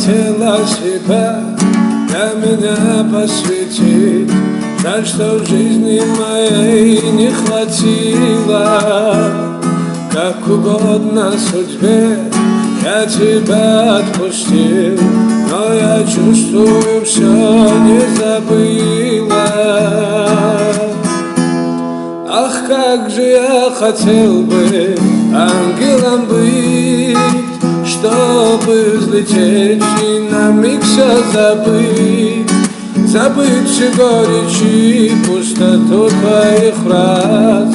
хотела себя для меня посвятить. Жаль, что в жизни моей не хватило. Как угодно судьбе я тебя отпустил, но я чувствую, все не забыла. Ах, как же я хотел бы ангелом быть, чтобы взлететь и на миг все забыть. Забыть всю горечь и пустоту твоих фраз,